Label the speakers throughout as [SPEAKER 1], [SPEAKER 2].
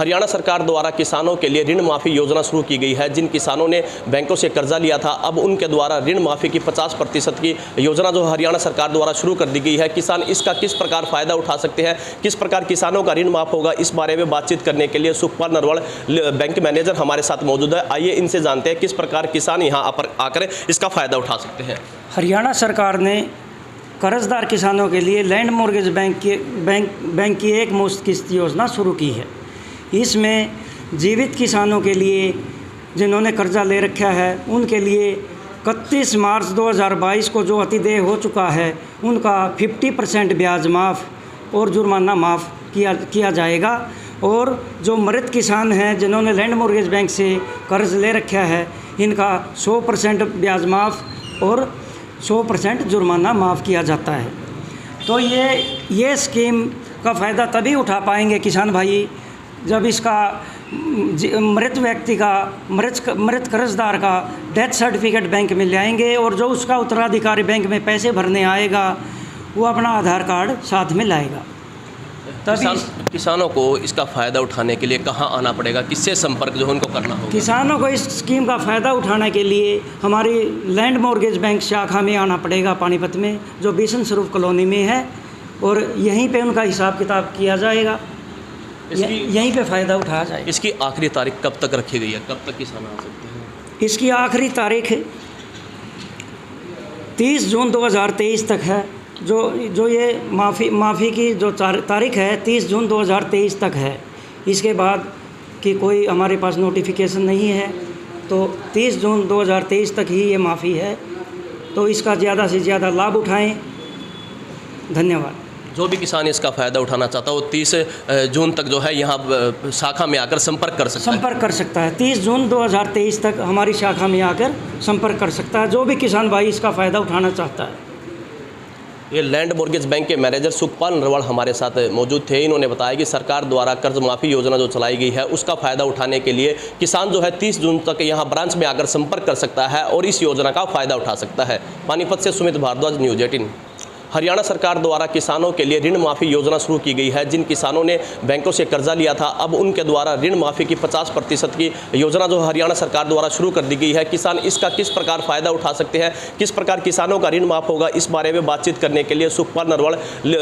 [SPEAKER 1] हरियाणा सरकार द्वारा किसानों के लिए ऋण माफ़ी योजना शुरू की गई है। जिन किसानों ने बैंकों से कर्जा लिया था, अब उनके द्वारा ऋण माफ़ी की 50% की योजना जो हरियाणा सरकार द्वारा शुरू कर दी गई है। किसान इसका किस प्रकार फ़ायदा उठा सकते हैं, किस प्रकार किसानों का ऋण माफ़ होगा, इस बारे में बातचीत करने के लिए सुखपाल नरवल बैंक मैनेजर हमारे साथ मौजूद है। आइए इनसे जानते हैं किस प्रकार किसान यहाँ आकर इसका फ़ायदा उठा सकते हैं।
[SPEAKER 2] हरियाणा सरकार ने कर्जदार किसानों के लिए लैंड मॉर्गेज बैंक की एक मुश्त किस्त योजना शुरू की है। इसमें जीवित किसानों के लिए जिन्होंने कर्जा ले रखा है उनके लिए 31 मार्च 2022 को जो अतिदेय हो चुका है उनका 50% ब्याज माफ़ और जुर्माना माफ़ किया जाएगा। और जो मृत किसान हैं जिन्होंने लैंड मॉर्गेज बैंक से कर्ज ले रखा है इनका 100% ब्याज माफ़ और 100% जुर्माना माफ़ किया जाता है। तो ये स्कीम का फ़ायदा तभी उठा पाएंगे किसान भाई जब इसका मृत व्यक्ति का मृत कर्जदार का डेथ सर्टिफिकेट बैंक में ले आएंगे और जो उसका उत्तराधिकारी बैंक में पैसे भरने आएगा वो अपना आधार कार्ड साथ में लाएगा।
[SPEAKER 1] किसानों को इसका फ़ायदा उठाने के लिए कहाँ आना पड़ेगा, किससे संपर्क जो है उनको करना होगा?
[SPEAKER 2] किसानों को इस स्कीम का फ़ायदा उठाने के लिए हमारी लैंड मॉर्गेज बैंक शाखा में आना पड़ेगा, पानीपत में, जो बिशन स्वरूप कॉलोनी में है, और यहीं पे उनका हिसाब किताब किया जाएगा, यहीं पे फ़ायदा उठाया जाएगा।
[SPEAKER 1] इसकी आखिरी तारीख कब तक रखी गई है, कब तक किसान आ सकते हैं?
[SPEAKER 2] इसकी आखिरी तारीख 30 जून 2023 तक है। जो ये माफ़ी की जो तारीख है 30 जून 2023 तक है। इसके बाद की कोई हमारे पास नोटिफिकेशन नहीं है, तो 30 जून 2023 तक ही ये माफ़ी है। तो इसका ज़्यादा से ज़्यादा लाभ उठाएं। धन्यवाद।
[SPEAKER 1] जो भी किसान इसका फ़ायदा उठाना चाहता है वो 30 जून तक जो है यहाँ शाखा में आकर संपर्क कर सकता है। 30 जून 2023 तक हमारी शाखा में आकर संपर्क कर सकता है जो भी किसान भाई इसका फ़ायदा उठाना चाहता है। ये लैंड मॉर्गेज बैंक के मैनेजर सुखपाल नरवल हमारे साथ मौजूद थे। इन्होंने बताया कि सरकार द्वारा कर्ज माफ़ी योजना जो चलाई गई है उसका फ़ायदा उठाने के लिए किसान जो है 30 जून तक यहाँ ब्रांच में आकर संपर्क कर सकता है और इस योजना का फ़ायदा उठा सकता है। पानीपत से सुमित भारद्वाज, न्यूज़ 18। हरियाणा सरकार द्वारा किसानों के लिए ऋण माफ़ी योजना शुरू की गई है। जिन किसानों ने बैंकों से कर्जा लिया था, अब उनके द्वारा ऋण माफ़ी की 50% की योजना जो हरियाणा सरकार द्वारा शुरू कर दी गई है। किसान इसका किस प्रकार फ़ायदा उठा सकते हैं, किस प्रकार किसानों का ऋण माफ़ होगा, इस बारे में बातचीत करने के लिए सुखपाल नरवल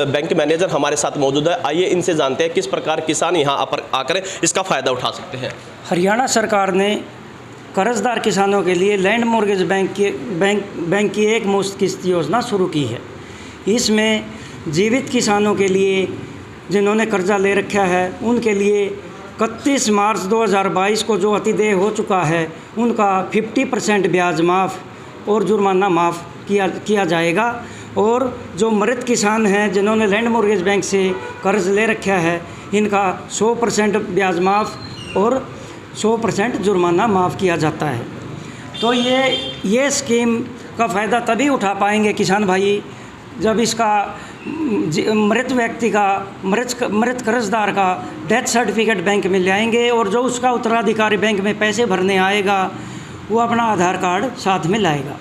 [SPEAKER 1] बैंक मैनेजर हमारे साथ मौजूद है। आइए इनसे जानते हैं किस प्रकार किसान यहाँ आकर इसका फ़ायदा उठा सकते हैं।
[SPEAKER 2] हरियाणा सरकार ने कर्जदार किसानों के लिए लैंड मॉर्गेज बैंक की एक मुश्त किस्त योजना शुरू की है। इसमें जीवित किसानों के लिए जिन्होंने कर्जा ले रखा है उनके लिए 31 मार्च 2022 को जो अतिदेय हो चुका है उनका 50% ब्याज माफ़ और जुर्माना माफ़ किया जाएगा। और जो मृत किसान हैं जिन्होंने लैंड मॉर्गेज बैंक से कर्ज ले रखा है इनका 100% ब्याज माफ़ और 100% जुर्माना माफ़ किया जाता है। तो ये स्कीम का फ़ायदा तभी उठा पाएंगे किसान भाई जब इसका मृत व्यक्ति का मृत कर्जदार का डेथ सर्टिफिकेट बैंक में ले आएंगे और जो उसका उत्तराधिकारी बैंक में पैसे भरने आएगा वो अपना आधार कार्ड साथ में लाएगा।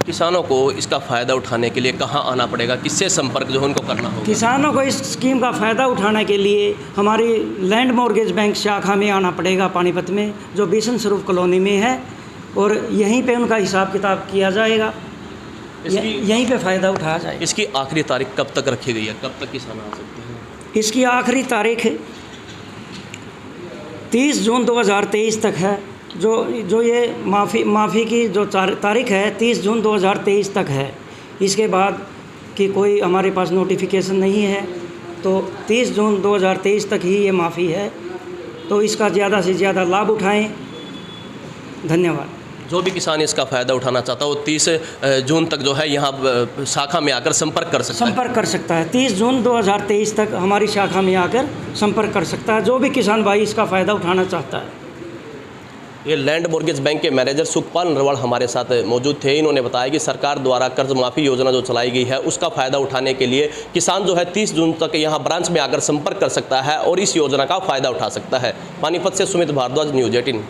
[SPEAKER 1] किसानों को इसका फ़ायदा उठाने के लिए कहाँ आना पड़ेगा, किससे संपर्क जो है उनको करना होगा?
[SPEAKER 2] किसानों को इस स्कीम का फ़ायदा उठाने के लिए हमारी लैंड मॉर्गेज बैंक शाखा में आना पड़ेगा, पानीपत में, जो बिशन स्वरूप कॉलोनी में है, और यहीं पे उनका हिसाब किताब किया जाएगा, यहीं पे फ़ायदा उठाया जाएगा।
[SPEAKER 1] इसकी आखिरी तारीख कब तक रखी गई है, कब तक किसान आ सकते हैं?
[SPEAKER 2] इसकी आखिरी तारीख 30 जून 2023 तक है। जो ये माफ़ी की जो तारीख है 30 जून 2023 तक है। इसके बाद की कोई हमारे पास नोटिफिकेशन नहीं है, तो 30 जून 2023 तक ही ये माफ़ी है। तो इसका ज़्यादा से ज़्यादा लाभ उठाएं। धन्यवाद।
[SPEAKER 1] जो भी किसान इसका फ़ायदा उठाना चाहता है वो 30 जून तक जो है यहाँ शाखा में आकर संपर्क कर सकता है।
[SPEAKER 2] 30 जून 2023 तक हमारी शाखा में आकर संपर्क कर सकता है जो भी किसान भाई इसका फ़ायदा उठाना चाहता है।
[SPEAKER 1] ये लैंड मॉर्गेज बैंक के मैनेजर सुखपाल नरवल हमारे साथ मौजूद थे। इन्होंने बताया कि सरकार द्वारा कर्ज माफ़ी योजना जो चलाई गई है उसका फ़ायदा उठाने के लिए किसान जो है 30 जून तक यहाँ ब्रांच में आकर संपर्क कर सकता है और इस योजना का फ़ायदा उठा सकता है। पानीपत से सुमित भारद्वाज, न्यूज़ 18।